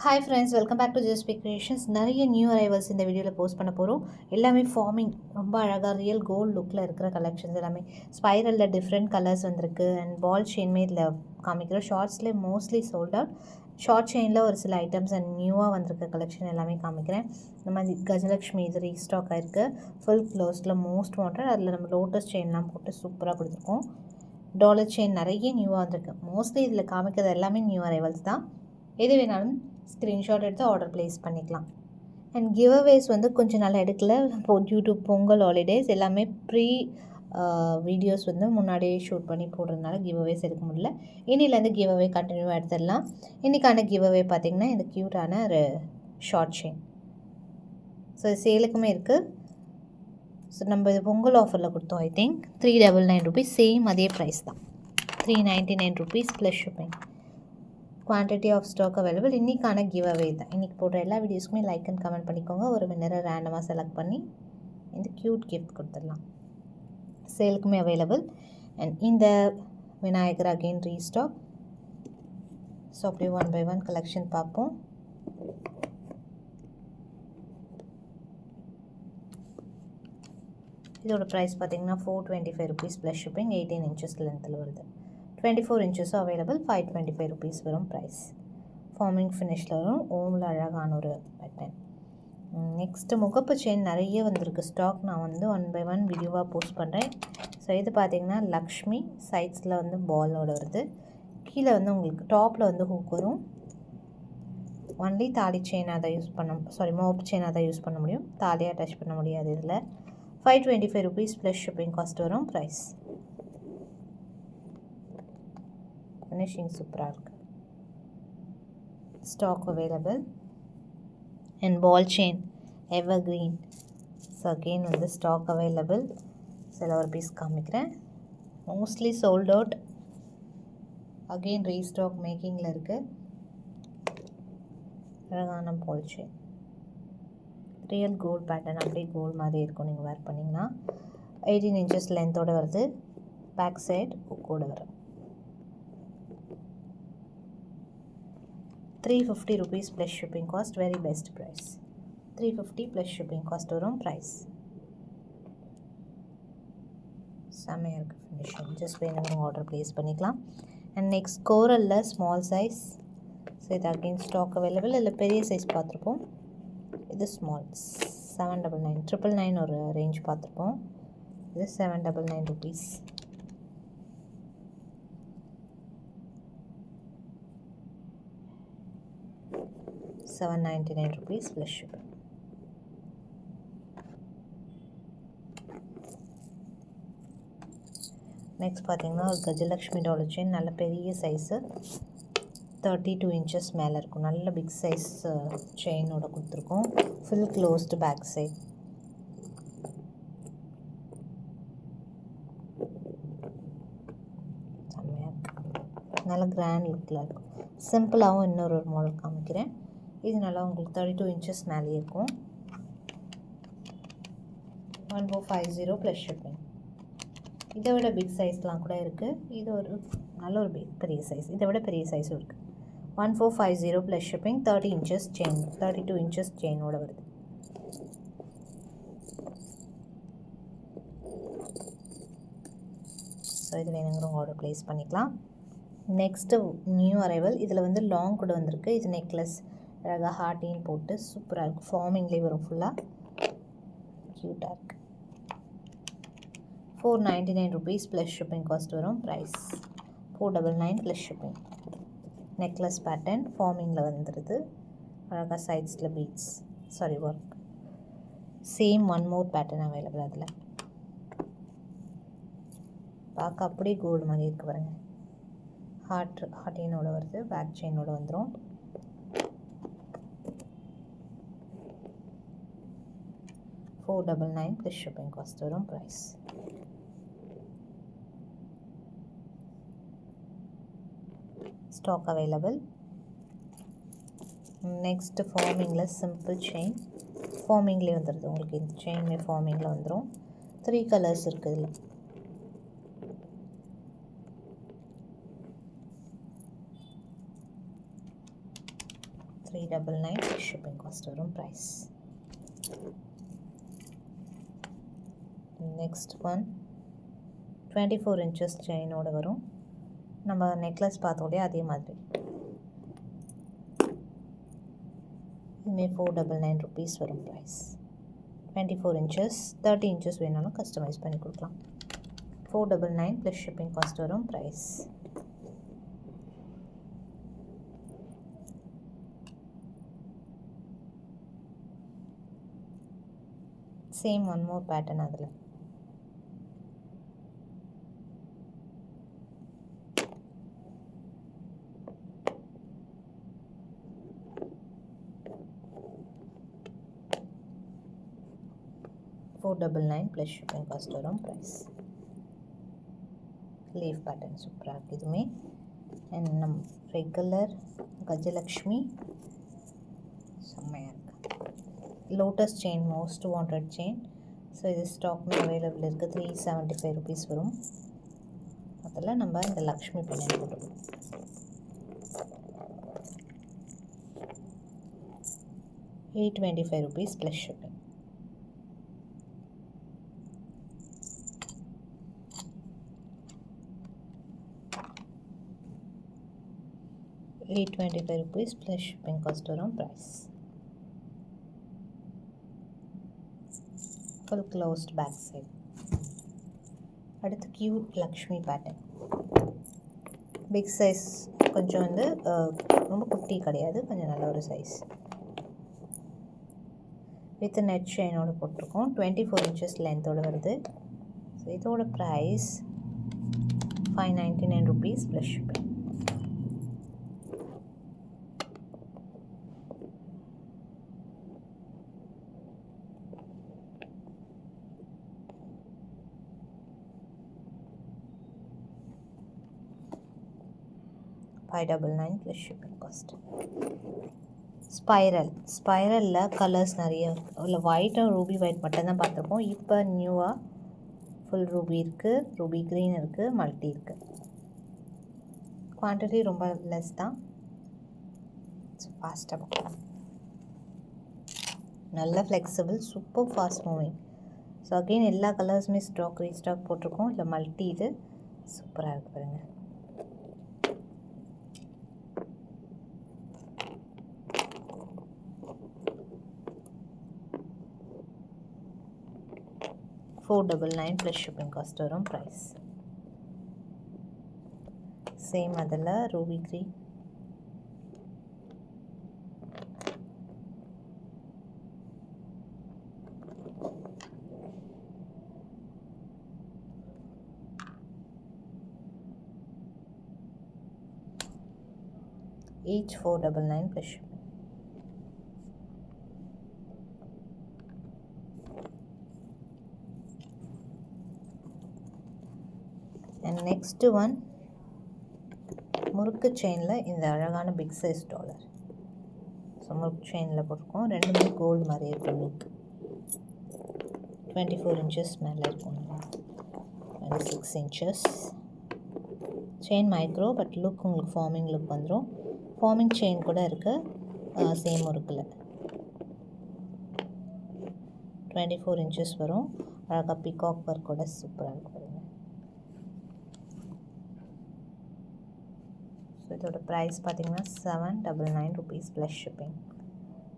Hi friends, welcome back to just creations. நிறைய new arrivals இந்த வீடியோவில் போஸ்ட் பண்ண போகிறோம். எல்லாமே ஃபார்மிங் ரொம்ப அழகாக ரியல் கோல்டு லுக்கில் இருக்கிற கலெக்ஷன்ஸ் எல்லாமே ஸ்பைரலில் டிஃப்ரெண்ட் கலர்ஸ் வந்திருக்கு. அண்ட் பால் செயின்மே இதில் காமிக்கிறோம். ஷார்ட்ஸ்லேயே மோஸ்ட்லி சோல்ட் அவுட். ஷார்ட் செயினில் ஒரு சில ஐட்டம்ஸ் அண்ட் நியூவாக வந்திருக்க கலெக்ஷன் எல்லாமே காமிக்கிறேன். இந்த மாதிரி கஜலக்ஷ்மி இது ரீஸ்டாக் ஆகிருக்கு. ஃபுல் க்ளோஸில் மோஸ்ட் வாண்டட். அதில் நம்ம லோட்டஸ் செயின்லாம் போட்டு சூப்பராக கொடுத்துருக்கோம். டாலர் செயின் நிறைய நியூவாக வந்திருக்கு. மோஸ்ட்லி இதில் காமிக்கிறது எல்லாமே நியூ அரைவல்ஸ் தான். எது வேணாலும் ஸ்க்ரீன்ஷாட் எடுத்து ஆர்டர் ப்ளேஸ் பண்ணிக்கலாம். அண்ட் கிவ் அவேஸ் வந்து கொஞ்சம் நாள் எடுக்கல. டியூ டு பொங்கல் ஹாலிடேஸ் எல்லாமே ப்ரீ வீடியோஸ் வந்து முன்னாடியே ஷூட் பண்ணி போடுறதுனால கிவ் அவேஸ் எடுக்க முடியல. இன்னிலேருந்து கிவ் அவே கண்டினியூவாக எடுத்துடலாம். இன்றைக்கான கிவ் அவே பார்த்திங்கன்னா இந்த க்யூட்டான ஒரு ஷார்ட் செயின். ஸோ சேலுக்குமே இருக்குது. ஸோ நம்ம இது பொங்கல் ஆஃபரில் கொடுத்தோம். I think 399 rupees. சேம் அதே ப்ரைஸ் தான். 399 rupees plus shipping. Quantity of stock available. இன்றைக்கான கிவ் அவே தான். இன்றைக்கி போடுற எல்லா வீடியோஸ்க்குமே லைக் அண்ட் கமெண்ட் பண்ணிக்கோங்க. ஒரு வின்னரை ரேண்டமாக செலக்ட் பண்ணி இந்த க்யூட் கிஃப்ட் கொடுத்துடலாம். சேலுக்குமே அவைலபிள். அண்ட் இந்த விநாயகர் அகெயின் ரீஸ்டாக். ஸோ அப்படியே 1 by 1 கலெக்ஷன் பார்ப்போம். இதோட ப்ரைஸ் பார்த்திங்கன்னா 425 rupees ப்ளஸ் ஷிப்பிங். 18 inches லென்த்தில் வருது. 24 inches அவைலபிள். 525 rupees வரும் ப்ரைஸ். ஃபார்மிங் ஃபினிஷில் வரும். ஓமில் அழகான ஒரு பேட்டர்ன். நெக்ஸ்ட்டு முகப்பு செயின் நிறைய வந்திருக்கு ஸ்டாக். நான் வந்து 1 by 1 வீடியோவாக போஸ்ட் பண்ணுறேன். ஸோ இது பார்த்திங்கன்னா லக்ஷ்மி சைட்ஸில் வந்து பாலோட வருது. கீழே வந்து உங்களுக்கு டாப்பில் வந்து ஹூக் வரும். ஒன்லி தாலி செயினாக தான் யூஸ் பண்ண மோப் செயினாக தான் யூஸ் பண்ண முடியும். தாலியாக டச் பண்ண முடியாது. இதில் 525 rupees ப்ளஸ் ஷிப்பிங் காஸ்ட் வரும் ப்ரைஸ். ஃபினிஷிங் சூப்பராக இருக்குது. Stock available. And ball chain evergreen. So again வந்து ஸ்டாக் அவைலபிள். சில ஒரு பீஸ் காமிக்கிறேன். Mostly sold out. அகெயின் ரீஸ்டாக் மேக்கிங்கில் இருக்குது. அழகான ball chain. Real gold pattern. அப்படியே கோல்டு மாதிரி இருக்கும் நீங்கள் வேர் பண்ணிங்கன்னா. 18 inches லென்த்தோடு வருது. பேக் சைட் கூட வரும். 350 rupees plus shipping cost. Very best price. 350 plus shipping cost வரும் ப்ரைஸ். செம்மையாக இருக்குது ஃபினிஷிங். ஜஸ்ட் வேணுங்கிற ஆர்டர் ப்ளேஸ் பண்ணிக்கலாம். அண்ட் நெக்ஸ்ட் கோரலில் ஸ்மால் சைஸ். ஸோ இது அகெயின் ஸ்டாக் அவைலபிள். இதில் பெரிய சைஸ் பார்த்துருப்போம். இது ஸ்மால் 799 999 ஒரு ரேஞ்ச் பார்த்துருப்போம். இது 799 rupees. ₹799 plus shipping. நெக்ஸ்ட் பார்த்தீங்கன்னா ஒரு கஜலக்ஷ்மி டாலர் செயின். நல்ல பெரிய சைஸு. 32 inches மேலே இருக்கும். நல்ல பிக் சைஸ் செயினோட கொடுத்துருக்கோம். Full closed back side. செம்மையாக இருக்குது. நல்ல கிராண்ட் லுக்கில் இருக்கும். சிம்பிளாகவும் இன்னொரு மாடல் காமிக்கிறேன். இது நல்லா உங்களுக்கு 32 inches மேலே இருக்கும். 1450 ப்ளஸ் ஷிப்பிங். இதை விட பிக் சைஸ்லாம் கூட இருக்குது. இது ஒரு நல்ல ஒரு பெரிய சைஸ். இதை விட பெரிய சைஸும் இருக்குது. 1450 plus shipping. 30 inches chain. 32 inches செயினோட வருது. ஸோ இது வேணுங்கிற ஆர்டர் ப்ளேஸ் பண்ணிக்கலாம். Next new arrival. இதில் வந்து லாங் கூட வந்திருக்கு. இது நெக்லஸ் அழகாக ஹார்ட்டின் போட்டு சூப்பராக இருக்குது. ஃபார்மிங்லேயே வரும். ஃபுல்லாக க்யூட்டாக இருக்குது. 499 rupees ப்ளஸ் ஷிப்பிங் காஸ்ட் வரும் price. 499 plus shipping. Necklace pattern ஃபார்மிங்கில் வந்துடுது. அழகாக சைட்ஸில் beads work. Same one more pattern available. அதில் பார்க்க அப்படியே கோல்டு மாதிரி இருக்குது பாருங்கள். ஹார்ட்டினோட வருது. பேக் செயினோட வந்துடும். $499 ப்ளஸ் ஷிப்பிங் காஸ்ட் வரும் ப்ரைஸ். Stock available. நெக்ஸ்ட் ஃபார்மிங்கில் சிம்பிள் செயின். ஃபார்மிங்லேயே வந்துடுது உங்களுக்கு. இந்த செயின்மே ஃபார்மிங்கில் வந்துடும். 3 கலர்ஸ் இருக்குது இதில். 399 plus shipping cost வரும் price. Next one 24 inches chain ஓட வரும். நம்ம necklace பார்த்தோம் அதே மாதிரி. இதுமே 499 rupees வரும் price. 24 inches 30 inches வேணாலும் கஸ்டமைஸ் பண்ணி கொடுக்கலாம். 499 plus shipping cost வரும் price. Same one more pattern அதில். $499 plus shipping cost வரும் price. Leaf pattern சூப்பராக இருக்குது இதுவுமே. அண்ட் நம் ரெகுலர் கஜலக்ஷ்மி செம்மையாக இருக்குது. Lotus chain most wanted chain. So இது ஸ்டாக்மே அவைலபிள் இருக்குது. 375 rupees வரும். அதில் நம்ம இந்த லக்ஷ்மி பெண்ணை போட்டுக்கணும். $825 plus shipping. $825 plus shipping cost வரும் price. Full closed back side. அடுத்து cute Lakshmi pattern. Big size கொஞ்சம் வந்து ரொம்ப குட்டி கிடையாது, கொஞ்சம் நல்ல ஒரு சைஸ். வித் நெட் செயினோட போட்டிருக்கோம். 24 inches லென்த்தோட வருது. ஸோ இதோட price $599 plus shipping. $599 plus shipping cost. ஸ்பைரலில் கலர்ஸ் நிறைய இல்லை, ஒயிட் அண்ட் ரூபி ஒயிட் மட்டும்தான் பார்த்துருப்போம். இப்போ நியூவாக ஃபுல் ரூபி இருக்குது, ரூபி க்ரீன் இருக்குது, மல்டி இருக்குது. குவான்டிட்டி ரொம்ப லெஸ் தான். ஃபாஸ்ட்டாக பார்க்கலாம். நல்ல flexible, super fast moving. So again எல்லா கலர்ஸுமே ஸ்டாக் ரீஸ்டாக் போட்டிருக்கோம். இல்லை மல்டி இது சூப்பராக இருக்குது பாருங்கள். $499 plus shipping cost வரும் price. சேம் அதில் Ruby green. each $499 plus shipping. And next one முறுக்கு செயினில் இந்த அழகான பிக் சைஸ் டாலர். ஸோ முறுக்கு செயினில் போட்டிருக்கோம். ரெண்டுமே கோல்டு மாதிரி இருக்கும். லுக் 24 inches மேலே இருக்கும். 26 inches chain micro, but look உங்களுக்கு ஃபார்மிங் லுக் வந்துடும். ஃபார்மிங் செயின் கூட இருக்குது சேம் முறுக்கில். 24 inches வரும். அழகாக பிகாக் ஒர்க் கூட சூப்பராக இருக்கும். இதோட ப்ரைஸ் பார்த்தீங்கன்னா $799 plus shipping.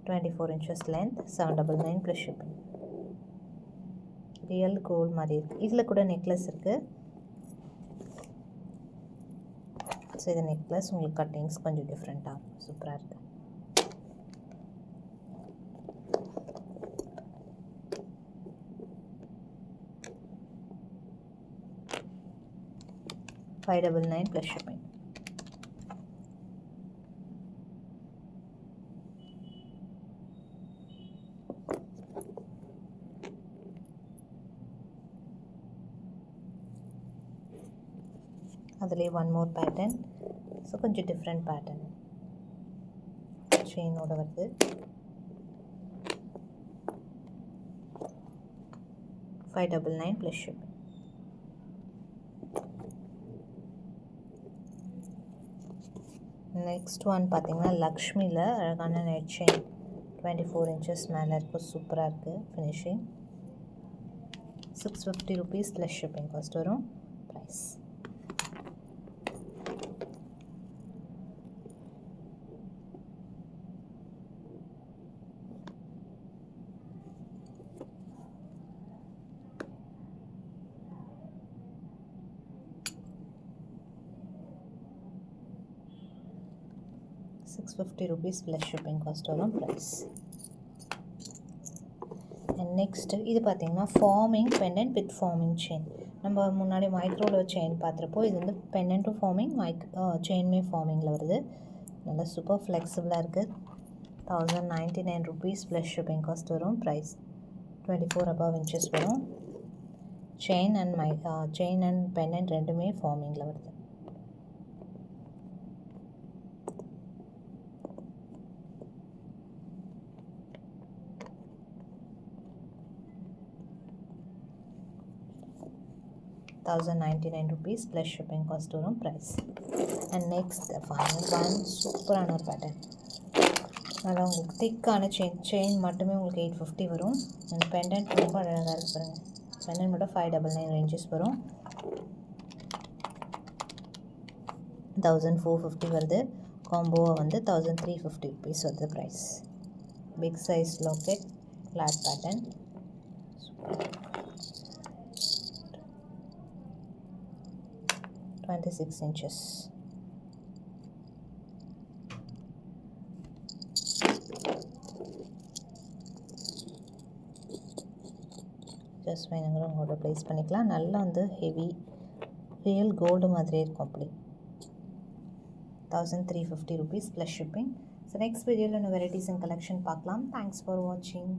24 inches length, $799 plus shipping. Real gold மாதிரி இருக்குது. இதில் கூட நெக்லஸ் இருக்குது. ஸோ இது நெக்லஸ் உங்களுக்கு கட்டிங்ஸ் கொஞ்சம் டிஃப்ரெண்ட்டாக சூப்பராக இருக்குது. $599 plus shipping. அதிலே ஒன் மோர் பேட்டர்ன். ஸோ கொஞ்சம் டிஃப்ரெண்ட் பேட்டர்ன் செயினோட வருது. $599 plus shipping. நெக்ஸ்ட் ஒன் பார்த்தீங்கன்னா லக்ஷ்மியில் அழகான நெட் செயின் 24 இன்ச்சஸ் மேலே இருக்குது. சூப்பராக இருக்குது finishing. 650 rupees plus shipping cost வரும். ப்ரைஸ் ₹650 ப்ளஸ் ஷிப்பிங் காஸ்ட் வரும். ப்ரைஸ் அண்ட் நெக்ஸ்ட்டு இது பார்த்திங்கன்னா forming pendant with forming chain. நம்ம முன்னாடி மைக்ரோவில் செயின் பார்த்துருப்போம். இது வந்து பெண்டன்ட்டும் ஃபார்மிங், செயினுமே ஃபார்மிங்கில் வருது. நல்லா சூப்பர் ஃப்ளெக்சிபிளாக இருக்குது. ₹1099 ப்ளஸ் ஷிப்பிங் காஸ்ட் வரும். ப்ரைஸ் 24 above inches வரும். செயின் அண்ட் பெண்டன்ட் ரெண்டுமே ஃபார்மிங்கில் வருது. ₹1099 ப்ளஸ் ஷிப்பிங் காஸ்ட் வரும். Price and next final one சூப்பரான ஒரு பேட்டர்ன். நல்லா உங்களுக்கு திக்கான செயின் மட்டுமே உங்களுக்கு 850 வரும். அண்ட் பெண்டன்ட் ரொம்ப அழகாக இருக்கு பாருங்கள். பெண்டன்ட் மட்டும் 599 ரேஞ்சஸ் வரும். 1450 வருது. காம்போவை வந்து ₹1350 வருது. Price big size locket flat pattern. 26 inches. Just வேணுங்கிற உங்களோட ப்ளேஸ் பண்ணிக்கலாம். நல்லா வந்து ஹெவி ரியல் கோல்டு மாதிரி இருக்கும். அப்படி ₹1350 ப்ளஸ் ஷிப்பிங். ஸோ நெக்ஸ்ட் வீடியோவில் இன்னும் வெரைட்டிஸ் அண்ட் கலெக்ஷன் பார்க்கலாம். தேங்க்ஸ் ஃபார் வாட்சிங்.